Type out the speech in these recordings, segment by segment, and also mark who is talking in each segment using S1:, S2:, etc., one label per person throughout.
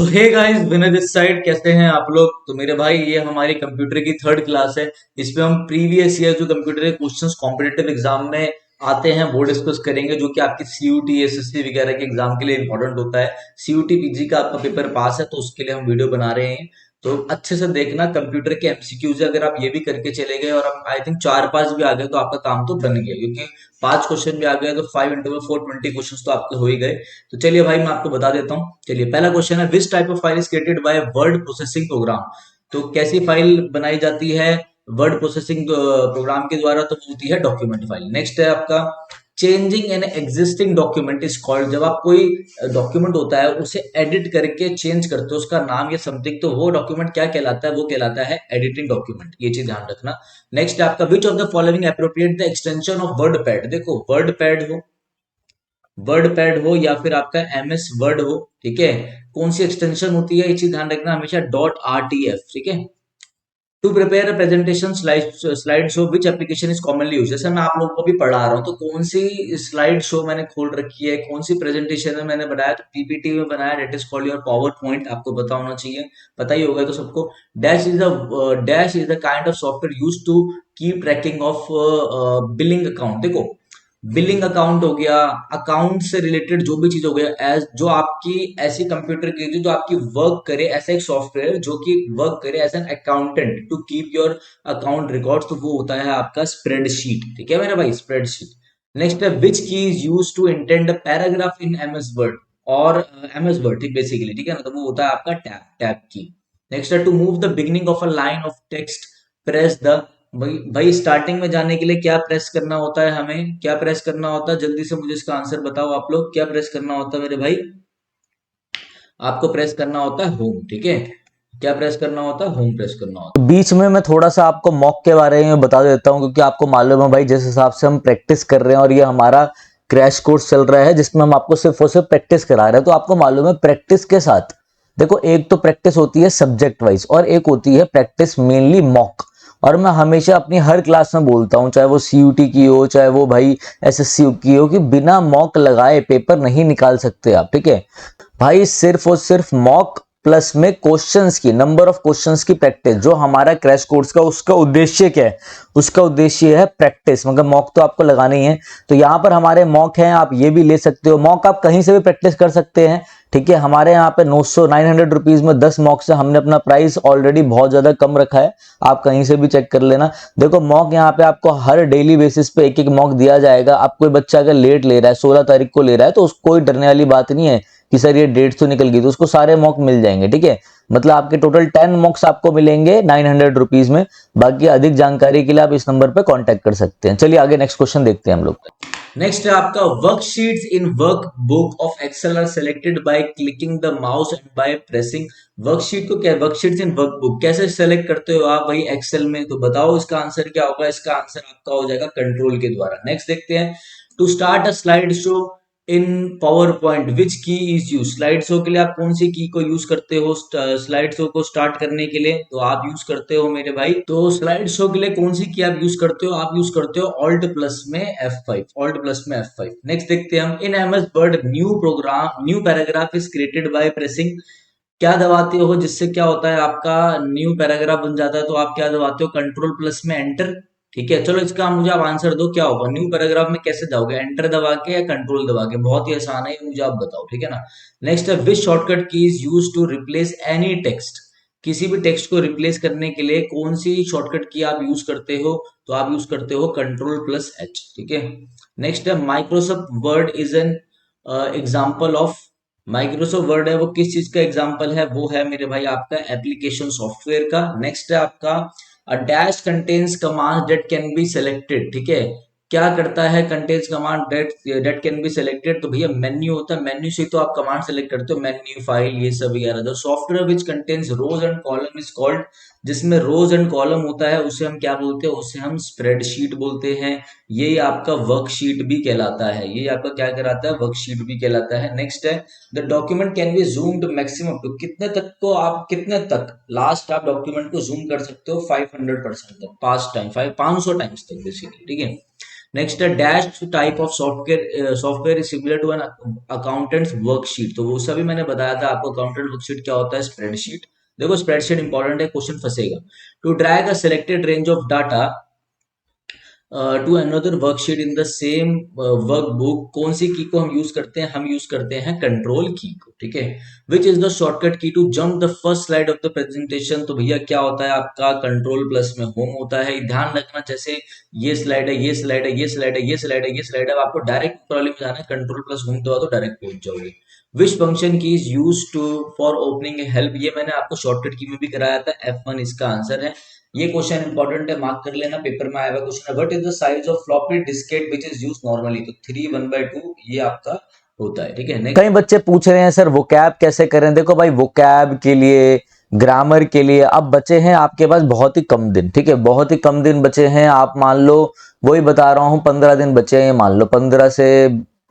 S1: तो hey guys, Vinay this side. कैसे हैं आप लोग? तो मेरे भाई, ये हमारी कंप्यूटर की थर्ड क्लास है। इसमें हम प्रीवियस ईयर जो कंप्यूटर के क्वेश्चंस कॉम्पिटेटिव एग्जाम में आते हैं वो डिस्कस करेंगे, जो कि आपकी सीयूटी एसएससी वगैरह के एग्जाम के लिए इंपॉर्टेंट होता है। सीयूटी पीजी का आपका पेपर पास है, तो उसके लिए हम वीडियो बना रहे हैं। तो अच्छे से देखना, कंप्यूटर के एमसीक्यूज अगर आप ये भी करके चले गए और आप आई थिंक 4-5 भी आ गए तो आपका काम तो बन गया, क्योंकि 5 क्वेश्चन भी आ गए तो 5 into 4 20 क्वेश्चन तो आपके हो ही गए। तो चलिए भाई, मैं आपको बता देता हूँ। चलिए, पहला क्वेश्चन है, which type of file is created by word processing program. तो कैसी फाइल बनाई जाती है वर्ड प्रोसेसिंग प्रोग्राम के द्वारा? तो वो होती है डॉक्यूमेंट फाइल। नेक्स्ट है आपका, changing an existing document is called. जब आप कोई डॉक्यूमेंट होता है उसे एडिट करके चेंज करते हो उसका नाम या समथिंग, तो वो डॉक्यूमेंट क्या कहलाता है? वो कहलाता है एडिटिंग डॉक्यूमेंट। ये चीज ध्यान रखना। नेक्स्ट है आपका, which of the following appropriate the extension of word pad. देखो, वर्ड पैड हो या फिर आपका एमएस वर्ड हो, ठीक है, कौन सी एक्सटेंशन होती है ये चीज ध्यान रखना हमेशा, डॉट आरटीएफ, ठीक है। To prepare a presentation slide show which application is commonly use. जैसे मैं आप लोगों को भी पढ़ा रहा हूँ, तो कौन सी स्लाइड शो मैंने खोल रखी है, कौन सी प्रेजेंटेशन में मैंने बनाया, तो पीपीटी में बनाया, that is called your PowerPoint. आपको पता होना चाहिए, पता ही होगा तो सबको। Dash is the kind of software use to keep tracking of billing account. देखो, बिलिंग अकाउंट हो गया, अकाउंट से रिलेटेड जो भी चीज हो गया, एज जो आपकी ऐसी कंप्यूटर की जो आपकी वर्क करे, ऐसा एक सॉफ्टवेयर जो कि वर्क करे as an accountant to keep your account records, तो वो होता है आपका स्प्रेडशीट, ठीक है मेरे भाई, स्प्रेडशीट। नेक्स्ट है, which key is use to intend a paragraph in MS Word. और एमएस वर्ड, ठीक, बेसिकली, ठीक है ना, तो वो होता है आपका टैब की। नेक्स्ट है, to move the beginning of a line of text press the. भाई स्टार्टिंग में जाने के लिए क्या प्रेस करना होता है? हमें क्या प्रेस करना होता है? जल्दी से मुझे इसका आंसर बताओ आप लोग, क्या प्रेस करना होता है मेरे भाई? आपको प्रेस करना होता है होम, ठीक है। क्या प्रेस करना होता है? होम प्रेस करना होता है।
S2: बीच में मैं थोड़ा सा आपको मॉक के बारे में बता देता हूँ, क्योंकि आपको मालूम है भाई, जिस हिसाब से हम प्रैक्टिस कर रहे हैं और ये हमारा क्रैश कोर्स चल रहा है जिसमें हम आपको सिर्फ और सिर्फ प्रैक्टिस करा रहे हैं, तो आपको मालूम है प्रैक्टिस के साथ देखो, एक तो प्रैक्टिस होती है सब्जेक्ट वाइज और एक होती है प्रैक्टिस मेनली मॉक। और मैं हमेशा अपनी हर क्लास में बोलता हूँ, चाहे वो सीयूटी की हो चाहे वो भाई एसएससी की हो, कि बिना मॉक लगाए पेपर नहीं निकाल सकते आप, ठीक है भाई। सिर्फ और सिर्फ मॉक प्लस में क्वेश्चंस की, नंबर ऑफ क्वेश्चंस की प्रैक्टिस। जो हमारा क्रैश कोर्स का उसका उद्देश्य क्या है? उसका उद्देश्य है प्रैक्टिस, मगर मॉक तो आपको लगाना ही है। तो यहाँ पर हमारे मॉक हैं, आप ये भी ले सकते हो, मॉक आप कहीं से भी प्रैक्टिस कर सकते हैं, ठीक है। हमारे यहाँ पे 900 रुपीज में 10 मॉक से हमने अपना प्राइस ऑलरेडी बहुत ज्यादा कम रखा है। आप कहीं से भी चेक कर लेना। देखो, मॉक यहाँ पे आपको हर डेली बेसिस पे एक एक मॉक दिया जाएगा। आप कोई बच्चा अगर लेट ले रहा है, 16 तारीख को ले रहा है, तो उसको कोई डरने वाली बात नहीं है कि सर ये डेट तो निकल गई, तो उसको सारे मॉक मिल जाएंगे, ठीक है। मतलब आपके टोटल 10 मॉक्स आपको मिलेंगे 900 रुपीज में। बाकी अधिक जानकारी के लिए आप इस नंबर पे कांटेक्ट कर सकते हैं। चलिए आगे नेक्स्ट क्वेश्चन देखते हैं हम लोग।
S1: नेक्स्ट है आपका, worksheets in workbook of Excel are selected by clicking the mouse and by pressing. Worksheet को क्या, वर्कशीट्स इन वर्कबुक कैसे सेलेक्ट करते हो आप भाई एक्सेल में? तो बताओ इसका आंसर क्या होगा? इसका आंसर आपका हो जाएगा कंट्रोल के द्वारा। नेक्स्ट देखते हैं, to start a slide show in PowerPoint which key is use. Slide show के लिए आप कौन सी की को यूज करते हो स्लाइड शो को स्टार्ट करने के लिए? तो आप यूज करते हो मेरे भाई, तो स्लाइड शो के लिए कौन सी की आप यूज करते हो? आप यूज करते हो ऑल्ट प्लस में F5, ऑल्ट प्लस में F5। नेक्स्ट देखते हैं हम, इन MS word new paragraph is created by pressing. क्या दबाते हो जिससे क्या होता है आपका न्यू पैराग्राफ बन जाता है? तो आप क्या दबाते हो? कंट्रोल प्लस में एंटर, ठीक है। चलो इसका मुझे आप आंसर दो, क्या होगा न्यू पैराग्राफ में? कैसे जाओगे, एंटर दबा के या कंट्रोल दबा के? बहुत ही आसान है, मुझे आप बताओ, ठीक है ना। नेक्स्ट है, which shortcut key is use to replace any text. किसी भी टेक्स्ट को रिप्लेस करने के लिए कौन सी शॉर्टकट की आप यूज करते हो? तो आप यूज करते हो कंट्रोल प्लस एच, ठीक है। नेक्स्ट है, Microsoft word is an example of. Microsoft word है वो किस चीज का एग्जाम्पल है? वो है मेरे भाई आपका एप्लीकेशन सॉफ्टवेयर का। नेक्स्ट है आपका, a dash contains command that can be selected, ठीक है। क्या करता है contains command that that can be selected? तो भैया मेन्यू होता है, मेन्यू से तो आप कमांड सेलेक्ट करते हो, मेन्यू, फाइल, ये सब वगैरह। The software which contains rows and column is called. जिसमें रोज एंड कॉलम होता है उसे हम क्या बोलते हैं? उसे हम स्प्रेडशीट बोलते हैं। ये आपका वर्कशीट भी कहलाता है, ये आपका क्या कहलाता है? वर्कशीट भी कहलाता है। नेक्स्ट है, the document can be zoomed maximum to. कितने तक को आप, कितने तक लास्ट आप डॉक्यूमेंट को जूम कर सकते हो? 500% तक, 5 टाइम, 500 टाइम्स तक बेसिकली, ठीक है। नेक्स्ट है dash type of software is similar to an accountant's worksheet. तो वो सभी मैंने बताया था आपको, अकाउंटेंट वर्कशीट क्या होता है, स्प्रेडशीट। देखो स्प्रेडशीट इंपॉर्टेंट है, क्वेश्चन फंसेगा। To drag a selected range of data to another worksheet in the same workbook, कौन सी की को हम यूज करते हैं, हम यूज करते हैं कंट्रोल की को, ठीक है। Which is the shortcut key to jump the first slide of the presentation. तो भैया क्या होता है आपका, कंट्रोल प्लस में होम होता है। ध्यान रखना, जैसे ये स्लाइड है, ये स्लाइड है, ये स्लाइड है, ये स्लाइड है, ये स्लाइड है, आपको डायरेक्ट प्रॉब्लम में जाना है, कंट्रोल प्लस होम दबा तो डायरेक्ट पहुंच जाओगे। Which function key is use to for opening a help, ये मैंने आपको शॉर्टकट की में भी कराया था, F1 इसका आंसर है। ये क्वेश्चन इंपॉर्टेंट है, मार्क कर लेना, पेपर में आया हुआ क्वेश्चन है। What is the size of floppy Diskit which is used normally, तो 3 1/2 ये आपका होता है, ठीक है। नेक्स्ट,
S2: कई बच्चे पूछ रहे हैं सर वोकैब कैसे करें। देखो भाई वोकैब के लिए, ग्रामर के लिए अब बचे हैं आपके पास बहुत ही कम दिन, ठीक है, बहुत ही कम दिन बचे हैं। आप मान लो, वही बता रहा हूं, 15 दिन बचे हैं, मान लो 15 से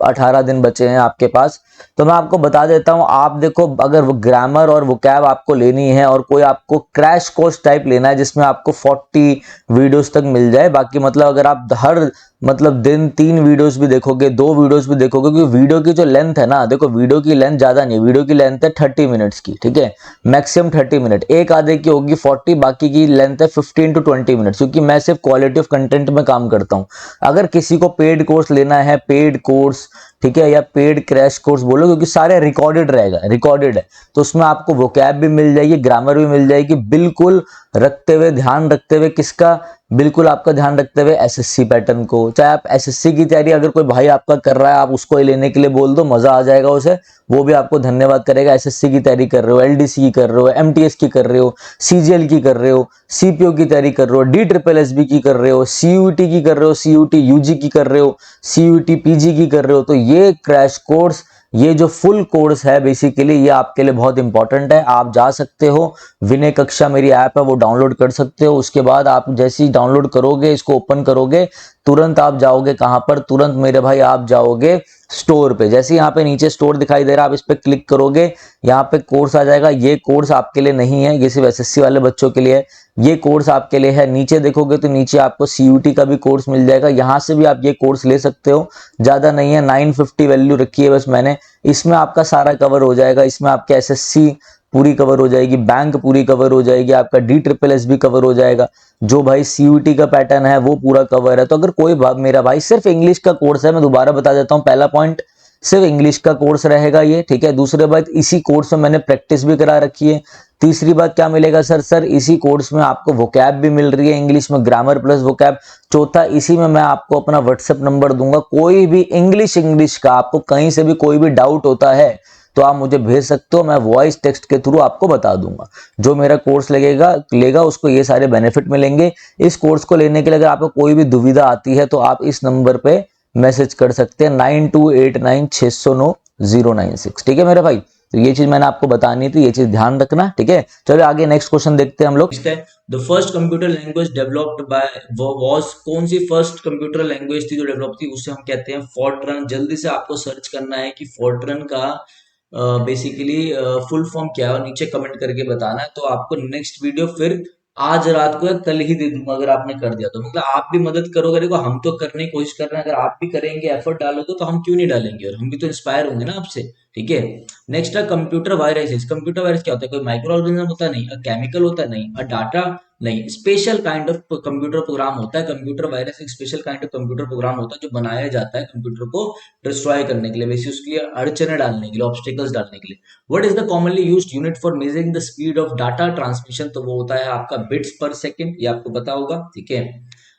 S2: 18 दिन बचे हैं आपके पास। तो मैं आपको बता देता हूं, आप देखो अगर वो ग्रामर और वोकैब आपको लेनी है और कोई आपको क्रैश कोर्स टाइप लेना है जिसमें आपको 40 वीडियोस तक मिल जाए, बाकी मतलब अगर आप हर मतलब दिन 3 वीडियोस भी देखोगे, 2 वीडियोस भी देखोगे, क्योंकि वीडियो की जो लेंथ है ना, देखो वीडियो की लेंथ ज्यादा नहीं है, वीडियो की लेंथ है 30 मिनट्स की, ठीक है, मैक्सिमम 30 मिनट, एक आधे की होगी 40, बाकी की लेंथ है 15 to 20 मिनट्स, क्योंकि मैं सिर्फ क्वालिटी ऑफ कंटेंट में काम करता हूँ। अगर किसी को पेड कोर्स लेना है, पेड कोर्स, ठीक है, या पेड क्रैश कोर्स बोलो, क्योंकि सारे रिकॉर्डेड रहेगा, रिकॉर्डेड है, तो उसमें आपको वोकैब भी मिल जाएगी, ग्रामर भी मिल जाएगी, बिल्कुल रखते हुए, ध्यान रखते हुए, किसका, बिल्कुल आपका ध्यान रखते हुए एसएससी पैटर्न को। चाहे आप एसएससी की तैयारी अगर कोई भाई आपका कर रहा है, आप उसको ही लेने के लिए बोल दो, मजा आ जाएगा उसे, वो भी आपको धन्यवाद करेगा। एसएससी की तैयारी कर रहे हो, एलडीसी की कर रहे हो, एमटीएस की कर रहे हो, सीजीएल की कर रहे हो, सीपीओ की तैयारी कर रहे हो, डी ट्रिपल एसबी की कर रहे हो, सीयूटी की कर रहे हो, सीयूटी यूजी की कर रहे हो, सीयूटी पीजी की कर रहे हो, तो ये क्रैश कोर्स, ये जो फुल कोर्स है बेसिकली ये आपके लिए बहुत इंपॉर्टेंट है। आप जा सकते हो, विनय कक्षा मेरी ऐप है वो डाउनलोड कर सकते हो। उसके बाद आप जैसे ही डाउनलोड करोगे, इसको ओपन करोगे, तुरंत आप जाओगे कहां पर, तुरंत मेरे भाई आप जाओगे स्टोर पे। जैसे यहाँ पे नीचे स्टोर दिखाई दे रहा है, आप इस पे क्लिक करोगे, यहाँ पे कोर्स आ जाएगा। ये कोर्स आपके लिए नहीं है, ये सिर्फ एसएससी वाले बच्चों के लिए है, ये कोर्स आपके लिए है। नीचे देखोगे तो नीचे आपको सीयूटी का भी कोर्स मिल जाएगा, यहां से भी आप ये कोर्स ले सकते हो, ज्यादा नहीं है, 950 वैल्यू रखी है बस मैंने। इसमें आपका सारा कवर हो जाएगा, इसमें आपके एसएससी पूरी कवर हो जाएगी, बैंक पूरी कवर हो जाएगी, आपका डी ट्रिपल एस भी कवर हो जाएगा, जो भाई सीयूटी का पैटर्न है वो पूरा कवर है। तो अगर कोई मेरा भाई सिर्फ इंग्लिश का कोर्स है, मैं दोबारा बता देता हूँ, पहला पॉइंट सिर्फ इंग्लिश का कोर्स रहेगा ये, ठीक है। दूसरी बात, इसी कोर्स में मैंने प्रैक्टिस भी करा रखी है। तीसरी बात क्या मिलेगा सर, इसी कोर्स में आपको वोकैब भी मिल रही है, इंग्लिश में ग्रामर प्लस वोकैब। चौथा, इसी में मैं आपको अपना व्हाट्सएप नंबर दूंगा, कोई भी इंग्लिश का आपको कहीं से भी कोई भी डाउट होता है तो आप मुझे भेज सकते हो, मैं वॉइस टेक्स्ट के थ्रू आपको बता दूंगा। जो मेरा कोर्स लेगा उसको ये सारे बेनिफिट मिलेंगे। इस कोर्स को लेने के लिए अगर आपको कोई भी दुविधा आती है तो आप इस नंबर पे मैसेज कर सकते हैं, 9289609096, ठीक है मेरे भाई। तो ये चीज मैंने आपको बतानी थी, ये चीज ध्यान रखना, ठीक है। चलो आगे नेक्स्ट क्वेश्चन देखते हैं हम लोग।
S1: है the first computer language developed by was, कौन सी फर्स्ट कंप्यूटर लैंग्वेज थी जो डेवलप थी, उसे हम कहते हैं फोर्ट्रन। जल्दी से आपको सर्च करना है कि फोर्ट्रन का बेसिकली फुल फॉर्म क्या है और नीचे कमेंट करके बताना है, तो आपको नेक्स्ट वीडियो फिर आज रात को या कल ही दे दूंगा अगर आपने कर दिया तो। मतलब आप भी मदद करोगे, देखो हम तो करने की कोशिश कर रहे हैं, अगर आप भी करेंगे, एफर्ट डालोगे तो हम क्यों नहीं डालेंगे, और हम भी तो इंस्पायर होंगे ना आपसे, ठीक है। नेक्स्ट है कंप्यूटर वायरसेस। कंप्यूटर वायरस क्या होता है, कोई माइक्रो ऑर्गेनिज्म होता है नहीं, अ केमिकल होता है नहीं, अ डाटा नहीं, special kind of computer program होता है। कंप्यूटर वायरस एक special kind of computer program होता है जो बनाया जाता है कंप्यूटर को डिस्ट्रॉय करने के लिए, वैसे उसके लिए अड़चने डालने के लिए, ऑब्स्टिकल्स डालने के लिए। What is the commonly used unit for measuring the speed of data transmission, तो वो होता है आपका बिट्स पर सेकंड, ये आपको पता होगा, ठीक है।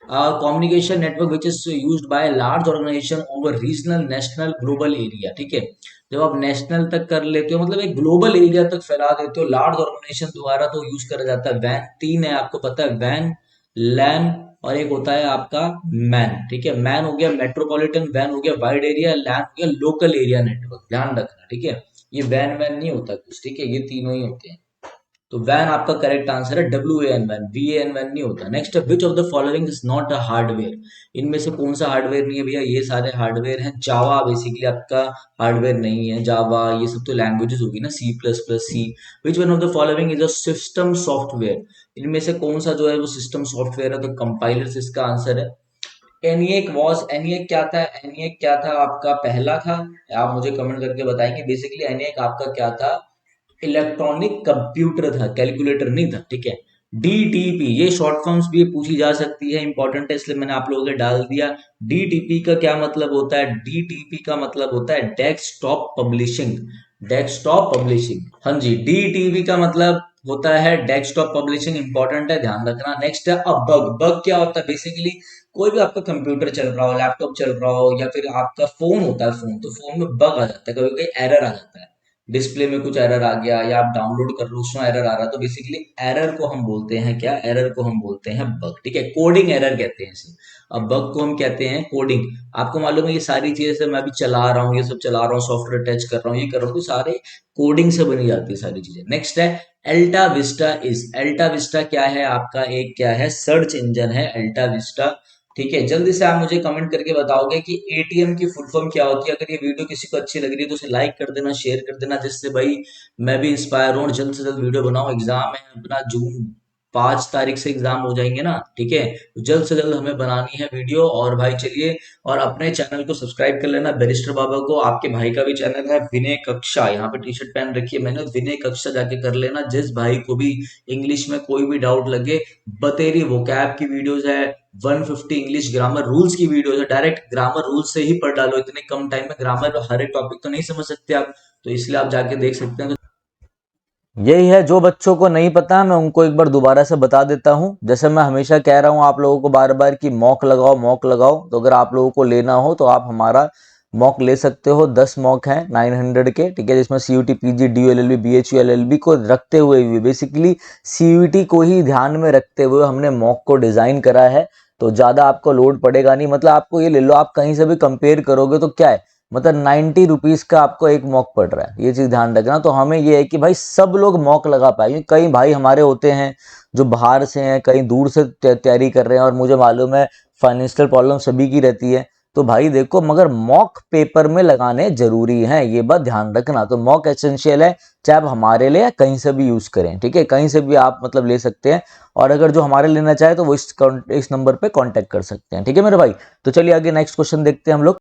S1: Communication network which is used by large organization over regional, national, global area, ठीक है। जब आप नेशनल तक कर लेते हो, मतलब एक ग्लोबल एरिया तक फैला देते हो, लार्ज ऑर्गेनाइजेशन द्वारा तो यूज करा जाता है वैन। तीन है आपको पता है, वैन, लैन और एक होता है आपका मैन, ठीक है। मैन हो गया मेट्रोपॉलिटन, वैन हो गया वाइड एरिया, लैन हो गया लोकल एरिया नेटवर्क, ध्यान रखना, ठीक है। ये वैन वैन नहीं होता कुछ, ठीक है, ये तीनों ही होते हैं। तो वैन आपका करेक्ट आंसर है, WAN वैन, VAN वैन नहीं होता। नेक्स्ट है which of the following is not a hardware, इनमें से कौन सा हार्डवेयर नहीं है भैया, ये सारे हार्डवेयर हैं। जावा बेसिकली आपका हार्डवेयर नहीं है, जावा ये सब तो लैंग्वेजेस होगी ना, C++, C. Which one of the following is a system software, इनमें से कौन सा जो है वो सिस्टम सॉफ्टवेयर है, तो कंपाइलर्स इसका आंसर है। एनिएक वॉज, एनिएक क्या था? एनिएक क्या था आपका? पहला था। आप मुझे कमेंट करके बताएंगे। बेसिकली एनिएक आपका क्या था? इलेक्ट्रॉनिक कंप्यूटर था, कैलकुलेटर नहीं था, ठीक है। डीटीपी, ये शॉर्ट फॉर्म्स भी पूछी जा सकती है, इंपॉर्टेंट है इसलिए मैंने आप लोगों के डाल दिया। डीटीपी का क्या मतलब होता है? डीटीपी का मतलब होता है डेस्कटॉप पब्लिशिंग। डेस्कटॉप पब्लिशिंग, हाँ जी, डीटीपी का मतलब होता है डेस्कटॉप पब्लिशिंग। इंपॉर्टेंट है, ध्यान रखना। नेक्स्ट है अब बग। बग क्या होता है? बेसिकली कोई भी आपका कंप्यूटर चल रहा हो, लैपटॉप चल रहा हो, या फिर आपका फोन होता है, फोन, तो फोन में बग आ जाता है, कभी कभी एरर आ जाता है, डिस्प्ले में कुछ एरर आ गया, या आप डाउनलोड कर रहे हो उसमें एरर आ रहा है, तो बेसिकली एरर को हम बोलते हैं क्या? एरर को हम बोलते हैं बग, ठीक है। कोडिंग एरर कहते हैं इसे। अब बग को हम कहते हैं कोडिंग। आपको मालूम है ये सारी चीजें से मैं अभी चला रहा हूँ, ये सब चला रहा हूँ, सॉफ्टवेयर टच कर रहा हूँ, ये कर रहा हूँ, तो सारे कोडिंग से बनी जाती है सारी चीजें। नेक्स्ट है Elta Vista is. Elta Vista क्या है आपका? एक क्या है? सर्च इंजन है एल्टा विस्टा, ठीक है। जल्दी से आप मुझे कमेंट करके बताओगे कि एटीएम की फुल फॉर्म क्या होती है। अगर ये वीडियो किसी को अच्छी लग रही है तो उसे लाइक कर देना, शेयर कर देना, जिससे भाई मैं भी इंस्पायर हूँ और जल्द से जल्द वीडियो बनाऊं। एग्जाम है अपना जून 5 तारीख से एग्जाम हो जाएंगे ना, ठीक है। तो जल्द से जल्द हमें बनानी है वीडियो। और भाई चलिए, और अपने चैनल को सब्सक्राइब कर लेना, बैरिस्टर बाबा को। आपके भाई का भी चैनल है विनय कक्षा, यहाँ पे टी शर्ट पहन रखी है मैंने, विनय कक्षा जाके कर लेना। जिस भाई को भी इंग्लिश में कोई भी डाउट लगे, बतेरी वोकैब की वीडियोस है, 150 इंग्लिश ग्रामर रूल्स की वीडियो है, डायरेक्ट ग्रामर रूल्स से ही पढ़ डालो। इतने कम टाइम में ग्रामर हर एक टॉपिक तो नहीं समझ सकते आप, तो इसलिए आप जाके देख सकते हैं।
S2: यही है, जो बच्चों को नहीं पता मैं उनको एक बार दोबारा से बता देता हूँ। जैसे मैं हमेशा कह रहा हूँ आप लोगों को बार बार कि मॉक लगाओ, मॉक लगाओ। तो अगर आप लोगों को लेना हो तो आप हमारा मॉक ले सकते हो। 10 मॉक हैं 900 के, ठीक है, जिसमें सीयूटी, पीजी, डीयूएलएलबी, बीएचयू, एलएलबी को रखते हुए भी, बेसिकली सीयूटी को ही ध्यान में रखते हुए हमने मॉक को डिजाइन करा है। तो ज्यादा आपको लोड पड़ेगा नहीं। मतलब आपको ये ले लो, आप कहीं से भी कंपेयर करोगे तो क्या है, मतलब 90 रुपीज का आपको एक मॉक पड़ रहा है। ये चीज ध्यान रखना। तो हमें ये है कि भाई सब लोग मॉक लगा पाए, क्योंकि कई भाई हमारे होते हैं जो बाहर से हैं, कहीं दूर से तैयारी कर रहे हैं, और मुझे मालूम है फाइनेंशियल प्रॉब्लम सभी की रहती है। तो भाई देखो, मगर मॉक पेपर में लगाने जरूरी हैं, ये बात ध्यान रखना। तो मॉक एसेंशियल है, चाहे आप हमारे लिए या कहीं से भी यूज करें, ठीक है, कहीं से भी आप मतलब ले सकते हैं। और अगर जो हमारे लेना चाहे तो वो इस नंबर पे कांटेक्ट कर सकते हैं, ठीक है मेरे भाई। तो चलिए आगे नेक्स्ट क्वेश्चन देखते हैं हम लोग।